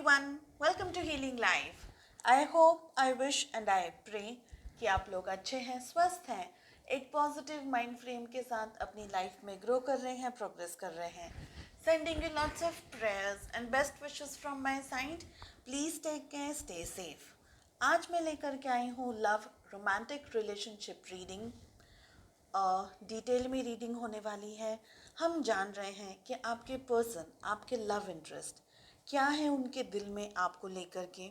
everyone, welcome to Healing Life. I hope, I wish and I pray कि आप लोग अच्छे हैं, स्वस्थ हैं, एक पॉजिटिव माइंड फ्रेम के साथ अपनी लाइफ में ग्रो कर रहे हैं, प्रोग्रेस कर रहे हैं. Sending you lots of prayers and best wishes from my side. Please take care, stay safe. आज मैं लेकर के आई हूँ love romantic relationship reading. Detail में रीडिंग होने वाली है. हम जान रहे हैं कि आपके पर्सन, आपके लव इंटरेस्ट क्या है उनके दिल में आपको लेकर के.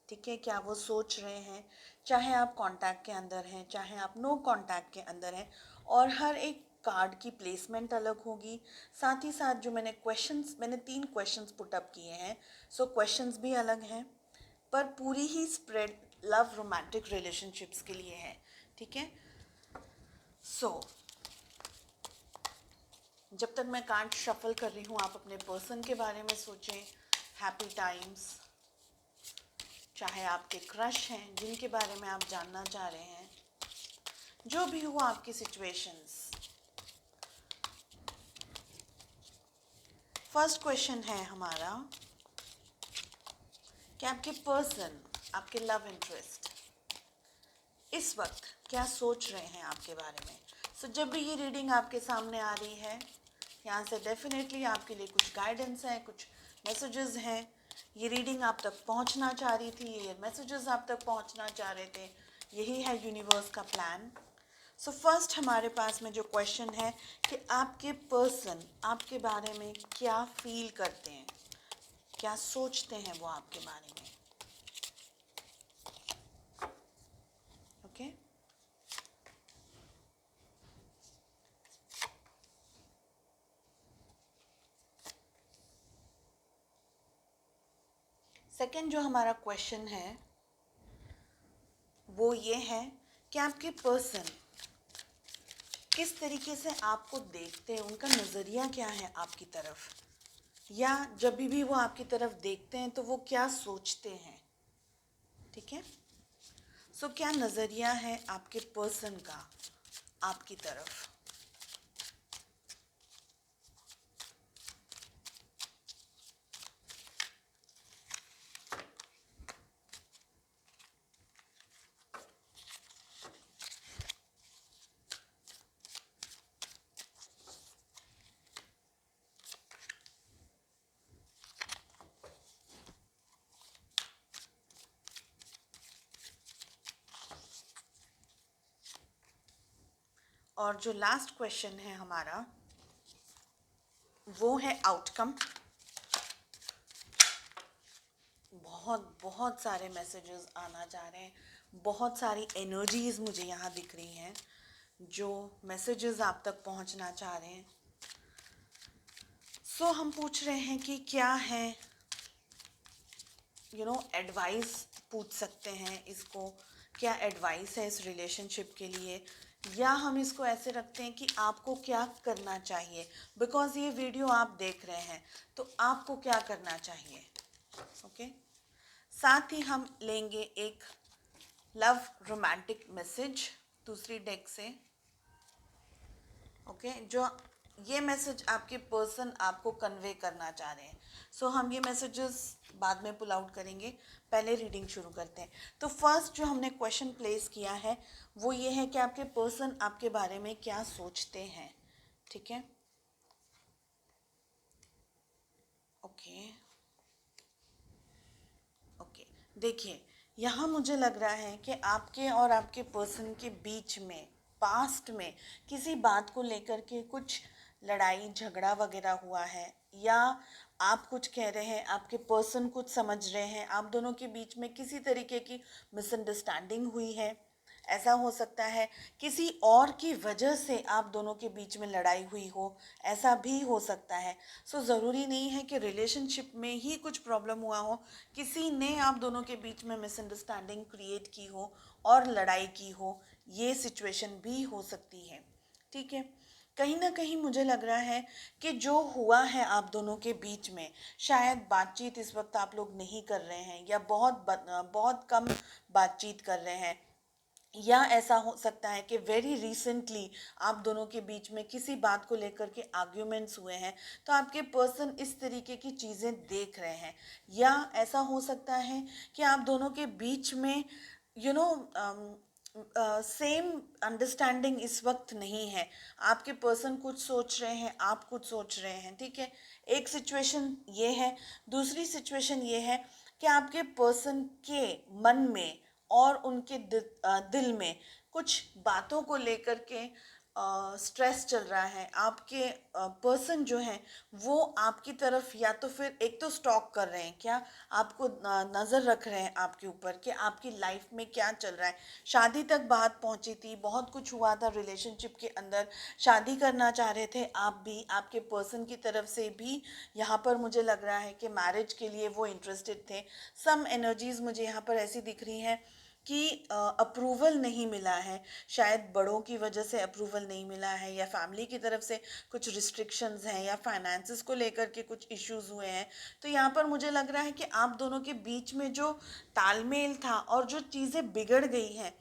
ठीक है, क्या वो सोच रहे हैं, चाहे आप कांटेक्ट के अंदर हैं, चाहे आप नो कांटेक्ट के अंदर हैं. और हर एक कार्ड की प्लेसमेंट अलग होगी. साथ ही साथ जो मैंने 3 क्वेश्चंस पुट अप किए हैं, सो क्वेश्चंस भी अलग हैं, पर पूरी ही स्प्रेड लव रोमांटिक रिलेशनशिप्स के लिए है. ठीक है, सो जब तक मैं कार्ड शफल कर रही हूँ, आप अपने पर्सन के बारे में सोचें. हैप्पी टाइम्स, चाहे आपके क्रश हैं जिनके बारे में आप जानना चाह रहे हैं, जो भी हो आपकी सिचुएशंस. फर्स्ट क्वेश्चन है हमारा कि आपके पर्सन, आपके लव इंटरेस्ट इस वक्त क्या सोच रहे हैं आपके बारे में. सो जब भी ये रीडिंग आपके सामने आ रही है, यहाँ से डेफिनेटली आपके लिए कुछ गाइडेंस है, कुछ मैसेजेस हैं. ये रीडिंग आप तक पहुँचना चाह रही थी, ये मैसेजेस आप तक पहुँचना चाह रहे थे. यही है यूनिवर्स का प्लान. सो फर्स्ट हमारे पास में जो क्वेश्चन है कि आपके पर्सन आपके बारे में क्या फील करते हैं, क्या सोचते हैं वो आपके बारे में. ओके, सेकंड जो हमारा क्वेश्चन है वो ये है कि आपके पर्सन किस तरीके से आपको देखते हैं, उनका नज़रिया क्या है आपकी तरफ, या जब भी वो आपकी तरफ देखते हैं तो वो क्या सोचते हैं. ठीक है, सो क्या नज़रिया है आपके पर्सन का आपकी तरफ. और जो लास्ट क्वेश्चन है हमारा वो है आउटकम. बहुत सारे मैसेजेस आना जा रहे हैं, बहुत सारी एनर्जीज मुझे यहाँ दिख रही हैं जो मैसेजेस आप तक पहुँचना चाह रहे हैं. सो हम पूछ रहे हैं कि क्या है, एडवाइस पूछ सकते हैं इसको, क्या एडवाइस है इस रिलेशनशिप के लिए, या हम इसको ऐसे रखते हैं कि आपको क्या करना चाहिए. बिकॉज ये वीडियो आप देख रहे हैं तो आपको क्या करना चाहिए. ओके, साथ ही हम लेंगे एक लव रोमांटिक मैसेज दूसरी डेक से. ओके, जो ये मैसेज आपके पर्सन आपको कन्वे करना चाह रहे हैं. सो हम ये मैसेजेस बाद में पुल आउट करेंगे, पहले रीडिंग शुरू करते हैं. तो फर्स्ट जो हमने क्वेश्चन प्लेस किया है वो ये है कि आपके पर्सन आपके बारे में क्या सोचते हैं. ठीक है, ओके ओके. देखिए, यहाँ मुझे लग रहा है कि आपके और आपके पर्सन के बीच में पास्ट में किसी बात को लेकर के कुछ लड़ाई झगड़ा वगैरह हुआ है, या आप कुछ कह रहे हैं, आपके पर्सन कुछ समझ रहे हैं, आप दोनों के बीच में किसी तरीके की मिसअंडरस्टैंडिंग हुई है. ऐसा हो सकता है किसी और की वजह से आप दोनों के बीच में लड़ाई हुई हो, ऐसा भी हो सकता है. सो ज़रूरी नहीं है कि रिलेशनशिप में ही कुछ प्रॉब्लम हुआ हो, किसी ने आप दोनों के बीच में मिसअंडरस्टैंडिंग क्रिएट की हो और लड़ाई की हो, ये सिचुएशन भी हो सकती है. ठीक है, कहीं ना कहीं मुझे लग रहा है कि जो हुआ है आप दोनों के बीच में, शायद बातचीत इस वक्त आप लोग नहीं कर रहे हैं, या बहुत कम बातचीत कर रहे हैं, या ऐसा हो सकता है कि वेरी रिसेंटली आप दोनों के बीच में किसी बात को लेकर के आर्ग्यूमेंट्स हुए हैं, तो आपके पर्सन इस तरीके की चीज़ें देख रहे हैं। या ऐसा हो सकता है कि आप दोनों के बीच में यू नो सेम अंडरस्टैंडिंग इस वक्त नहीं है। आपके पर्सन कुछ सोच रहे हैं, आप कुछ सोच रहे हैं, ठीक है। एक सिचुएशन ये है। दूसरी सिचुएशन ये है कि आपके पर्सन के मन में और उनके दिल में कुछ बातों को लेकर के स्ट्रेस चल रहा है। आपके पर्सन जो है वो आपकी तरफ या तो फिर एक तो स्टॉक कर रहे हैं, क्या आपको नज़र रख रहे हैं आपके ऊपर कि आपकी लाइफ में क्या चल रहा है। शादी तक बात पहुंची थी, बहुत कुछ हुआ था रिलेशनशिप के अंदर, शादी करना चाह रहे थे आप भी, आपके पर्सन की तरफ से भी यहाँ पर मुझे लग रहा है कि मैरिज के लिए वो इंटरेस्टेड थे। सम एनर्जीज मुझे यहाँ पर ऐसी दिख रही हैं कि अप्रूवल नहीं मिला है, शायद बड़ों की वजह से अप्रूवल नहीं मिला है, या फैमिली की तरफ से कुछ रिस्ट्रिक्शंस हैं, या फाइनेंसिस को लेकर के कुछ इश्यूज हुए हैं। तो यहाँ पर मुझे लग रहा है कि आप दोनों के बीच में जो तालमेल था और जो चीज़ें बिगड़ गई हैं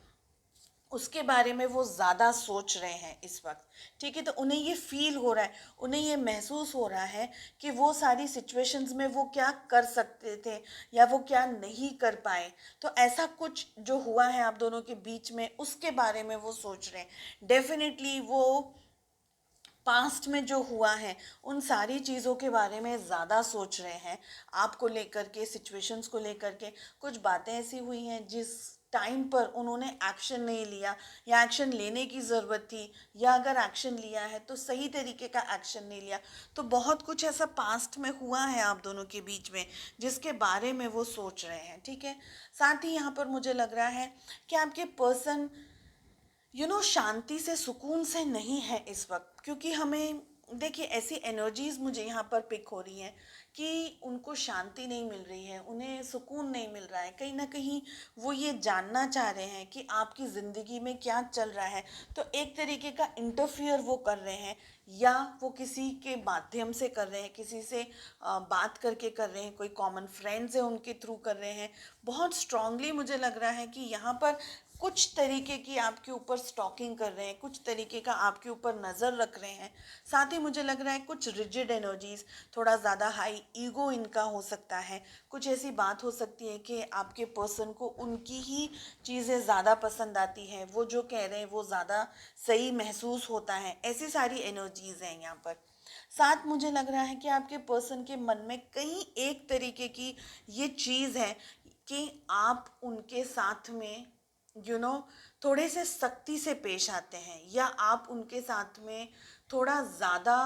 उसके बारे में वो ज़्यादा सोच रहे हैं इस वक्त, ठीक है। तो उन्हें ये फील हो रहा है, उन्हें ये महसूस हो रहा है कि वो सारी सिचुएशंस में वो क्या कर सकते थे या वो क्या नहीं कर पाए। तो ऐसा कुछ जो हुआ है आप दोनों के बीच में उसके बारे में वो सोच रहे हैं। डेफिनेटली वो पास्ट में जो हुआ है उन सारी चीज़ों के बारे में ज़्यादा सोच रहे हैं, आपको लेकर के, सिचुएशंस को लेकर के। कुछ बातें ऐसी हुई हैं जिस टाइम पर उन्होंने एक्शन नहीं लिया, या एक्शन लेने की ज़रूरत थी, या अगर एक्शन लिया है तो सही तरीके का एक्शन नहीं लिया। तो बहुत कुछ ऐसा पास्ट में हुआ है आप दोनों के बीच में जिसके बारे में वो सोच रहे हैं, ठीक है। साथ ही यहाँ पर मुझे लग रहा है कि आपके पर्सन शांति से, सुकून से नहीं है इस वक्त, क्योंकि हमें देखिए ऐसी एनर्जीज मुझे यहाँ पर पिक हो रही हैं कि उनको शांति नहीं मिल रही है, उन्हें सुकून नहीं मिल रहा है। कहीं ना कहीं वो ये जानना चाह रहे हैं कि आपकी ज़िंदगी में क्या चल रहा है। तो एक तरीके का इंटरफियर वो कर रहे हैं, या वो किसी के माध्यम से कर रहे हैं, किसी से बात करके कर रहे हैं, कोई कॉमन फ्रेंड्स है उनके थ्रू कर रहे हैं। बहुत स्ट्रांगली मुझे लग रहा है कि यहाँ पर कुछ तरीके की आपके ऊपर स्टॉकिंग कर रहे हैं, कुछ तरीके का आपके ऊपर नज़र रख रहे हैं। साथ ही मुझे लग रहा है कुछ रिजिड एनर्जीज, थोड़ा ज़्यादा हाई ईगो इनका हो सकता है। कुछ ऐसी बात हो सकती है कि आपके पर्सन को उनकी ही चीज़ें ज़्यादा पसंद आती हैं, वो जो कह रहे हैं वो ज़्यादा सही महसूस होता है। ऐसी सारी एनर्जीज हैं यहाँ पर। साथ मुझे लग रहा है कि आपके पर्सन के मन में कहीं एक तरीके की ये चीज़ है कि आप उनके साथ में यू नो थोड़े से सख्ती से पेश आते हैं, या आप उनके साथ में थोड़ा ज़्यादा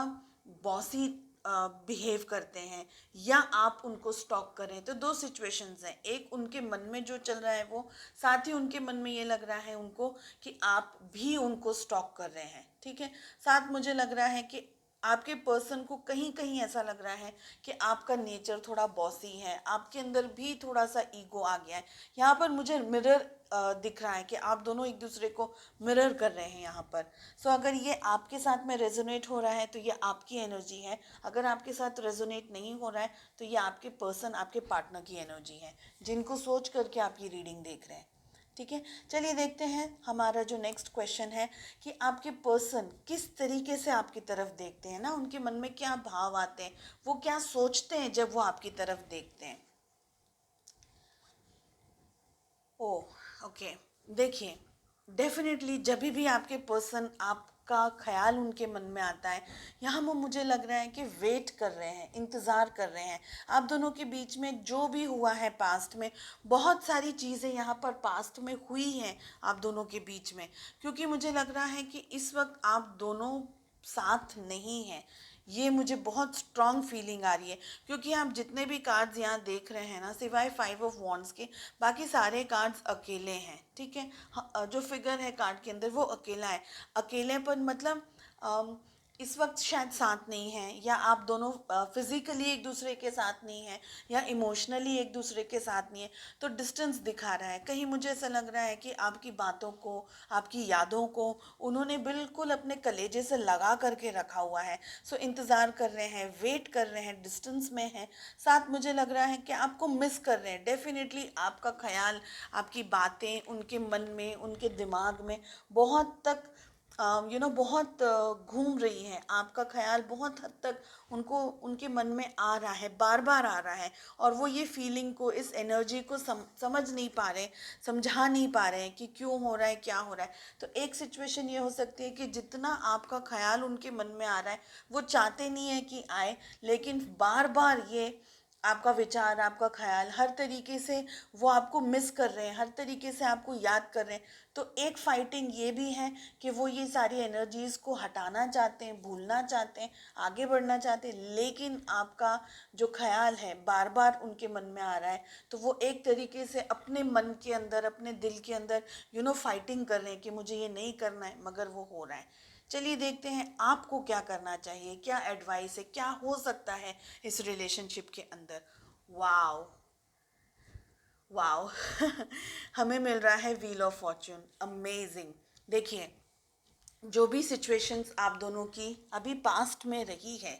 बॉसी बिहेव करते हैं, या आप उनको स्टॉक करें। तो दो सिचुएशंस हैं, एक उनके मन में जो चल रहा है वो, साथ ही उनके मन में ये लग रहा है उनको कि आप भी उनको स्टॉक कर रहे हैं, ठीक है। साथ मुझे लग रहा है कि आपके पर्सन को कहीं कहीं ऐसा लग रहा है कि आपका नेचर थोड़ा बॉसी है, आपके अंदर भी थोड़ा सा ईगो आ गया है। यहाँ पर मुझे मिरर दिख रहा है कि आप दोनों एक दूसरे को मिरर कर रहे हैं यहाँ पर। सो अगर ये आपके साथ में रेजोनेट हो रहा है तो ये आपकी एनर्जी है, अगर आपके साथ रेजोनेट नहीं हो रहा है तो ये आपके पर्सन, आपके पार्टनर की एनर्जी है, जिनको सोच करके आप ये रीडिंग देख रहे हैं, ठीक है। चलिए देखते हैं हमारा जो नेक्स्ट क्वेश्चन है कि आपके पर्सन किस तरीके से आपकी तरफ देखते हैं ना, उनके मन में क्या भाव आते हैं, वो क्या सोचते हैं जब वो आपकी तरफ देखते हैं। ओ ओके, देखिए डेफिनेटली जब भी आपके पर्सन, आपका ख्याल उनके मन में आता है, यहाँ वो मुझे लग रहा है कि वेट कर रहे हैं, इंतज़ार कर रहे हैं। आप दोनों के बीच में जो भी हुआ है पास्ट में, बहुत सारी चीज़ें यहाँ पर पास्ट में हुई हैं आप दोनों के बीच में, क्योंकि मुझे लग रहा है कि इस वक्त आप दोनों साथ नहीं हैं। ये मुझे बहुत स्ट्रॉन्ग फीलिंग आ रही है, क्योंकि आप जितने भी कार्ड्स यहाँ देख रहे हैं ना, सिवाय 5 ऑफ वॉन्ड्स के बाकी सारे कार्ड्स अकेले हैं, ठीक है। जो फिगर है कार्ड के अंदर वो अकेला है। अकेलेपन मतलब इस वक्त शायद साथ नहीं हैं, या आप दोनों फिजिकली एक दूसरे के साथ नहीं हैं, या इमोशनली एक दूसरे के साथ नहीं है, तो डिस्टेंस दिखा रहा है। कहीं मुझे ऐसा लग रहा है कि आपकी बातों को, आपकी यादों को उन्होंने बिल्कुल अपने कलेजे से लगा करके रखा हुआ है। सो इंतज़ार कर रहे हैं, वेट कर रहे हैं, डिस्टेंस में हैं, साथ मुझे लग रहा है कि आपको मिस कर रहे हैं। डेफिनेटली आपका ख्याल, आपकी बातें उनके मन में, उनके दिमाग में बहुत तक बहुत घूम रही है। आपका ख्याल बहुत हद तक उनको, उनके मन में आ रहा है, बार बार आ रहा है, और वो ये फीलिंग को, इस एनर्जी को समझ नहीं पा रहे, समझा नहीं पा रहे हैं कि क्यों हो रहा है, क्या हो रहा है। तो एक सिचुएशन ये हो सकती है कि जितना आपका ख्याल उनके मन में आ रहा है, वो चाहते नहीं है कि आए, लेकिन बार बार ये आपका विचार, आपका ख्याल, हर तरीके से वो आपको मिस कर रहे हैं, हर तरीके से आपको याद कर रहे हैं। तो एक फाइटिंग ये भी है कि वो ये सारी एनर्जीज़ को हटाना चाहते हैं, भूलना चाहते हैं, आगे बढ़ना चाहते हैं, लेकिन आपका जो ख्याल है बार बार उनके मन में आ रहा है। तो वो एक तरीके से अपने मन के अंदर, अपने दिल के अंदर फाइटिंग कर रहे हैं कि मुझे ये नहीं करना है, मगर वो हो रहा है। चलिए देखते हैं आपको क्या करना चाहिए, क्या एडवाइस है, क्या हो सकता है इस रिलेशनशिप के अंदर। Wow, wow. हमें मिल रहा है व्हील ऑफ फॉर्च्यून, अमेजिंग। देखिए, जो भी सिचुएशंस आप दोनों की अभी पास्ट में रही है,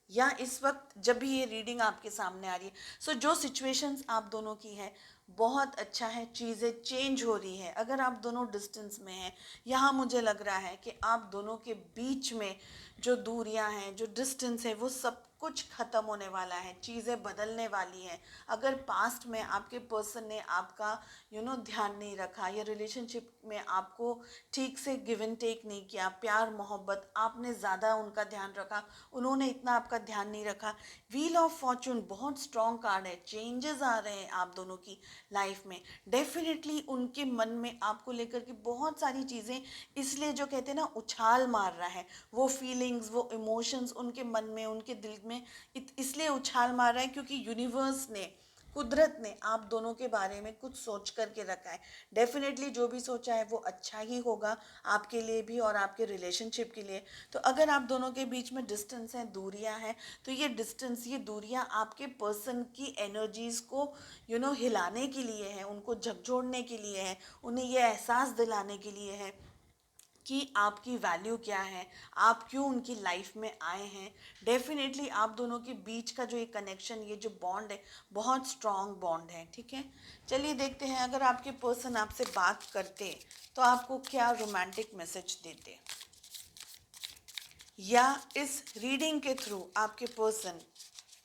या इस वक्त जब भी ये रीडिंग आपके सामने आ रही है, सो जो सिचुएशंस आप दोनों की है, बहुत अच्छा है, चीज़ें चेंज हो रही है। अगर आप दोनों डिस्टेंस में हैं, यहाँ मुझे लग रहा है कि आप दोनों के बीच में जो दूरियां हैं, जो डिस्टेंस है, वो सब कुछ ख़त्म होने वाला है, चीज़ें बदलने वाली हैं। अगर पास्ट में आपके पर्सन ने आपका ध्यान नहीं रखा, या रिलेशनशिप में आपको ठीक से गिव एंड टेक नहीं किया, प्यार मोहब्बत, आपने ज़्यादा उनका ध्यान रखा, उन्होंने इतना आपका ध्यान नहीं रखा। व्हील ऑफ फॉर्चून बहुत स्ट्रॉन्ग कार्ड है, चेंजेस आ रहे हैं आप दोनों की लाइफ में। डेफिनेटली उनके मन में आपको लेकर के बहुत सारी चीज़ें, इसलिए जो कहते हैं ना, उछाल मार रहा है, वो फीलिंग्स, वो इमोशंस उनके मन में, उनके दिल में इसलिए उछाल मार रहा है क्योंकि यूनिवर्स ने, कुदरत ने आप दोनों के बारे में कुछ सोच करके रखा है। डेफिनेटली जो भी सोचा है वो अच्छा ही होगा, आपके लिए भी और आपके रिलेशनशिप के लिए। तो अगर आप दोनों के बीच में डिस्टेंस है, दूरियां हैं, तो ये डिस्टेंस, ये दूरियां आपके पर्सन की एनर्जीज़ को हिलाने के लिए है, उनको झकझोरने के लिए है, उन्हें ये एहसास दिलाने के लिए है कि आपकी वैल्यू क्या है, आप क्यों उनकी लाइफ में आए हैं। डेफिनेटली आप दोनों के बीच का जो ये कनेक्शन, ये जो बॉन्ड है, बहुत स्ट्रॉन्ग बॉन्ड है। ठीक है, चलिए देखते हैं अगर आपके पर्सन आपसे बात करते तो आपको क्या रोमांटिक मैसेज देते, या इस रीडिंग के थ्रू आपके पर्सन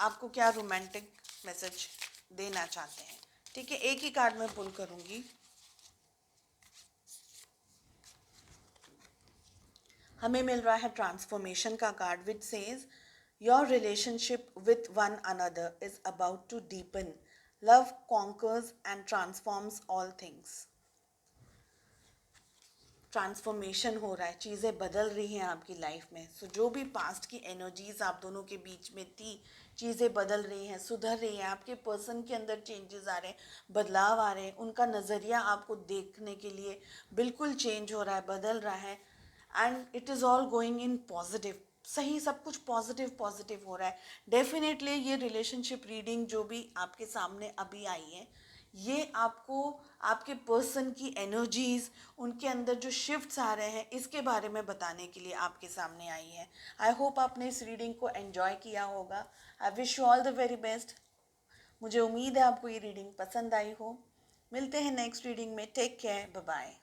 आपको क्या रोमांटिक मैसेज देना चाहते हैं। ठीक है, एक ही कार्ड में पुल करूँगी। हमें मिल रहा है ट्रांसफॉर्मेशन का card, which says your relationship with one another is about to deepen, love conquers and transforms all things. Transformation हो रहा है, चीज़ें बदल रही हैं आपकी लाइफ में। सो जो भी पास्ट की एनर्जीज आप दोनों के बीच में थी, चीज़ें बदल रही हैं, सुधर रही हैं, आपके पर्सन के अंदर चेंजेस आ रहे हैं, बदलाव आ रहे हैं, उनका नज़रिया आपको देखने के लिए बिल्कुल चेंज हो रहा है, बदल रहा है, and it is all going in positive. सही, सब कुछ पॉजिटिव पॉजिटिव हो रहा है। डेफिनेटली ये रिलेशनशिप रीडिंग जो भी आपके सामने अभी आई है, ये आपको आपके पर्सन की एनर्जीज, उनके अंदर जो शिफ्ट्स आ रहे हैं, इसके बारे में बताने के लिए आपके सामने आई है। आई होप आपने इस रीडिंग को एंजॉय किया होगा। I wish you all the very best. मुझे उम्मीद है आपको ये रीडिंग पसंद आई हो। मिलते हैं नेक्स्ट रीडिंग में। Take care, bye bye.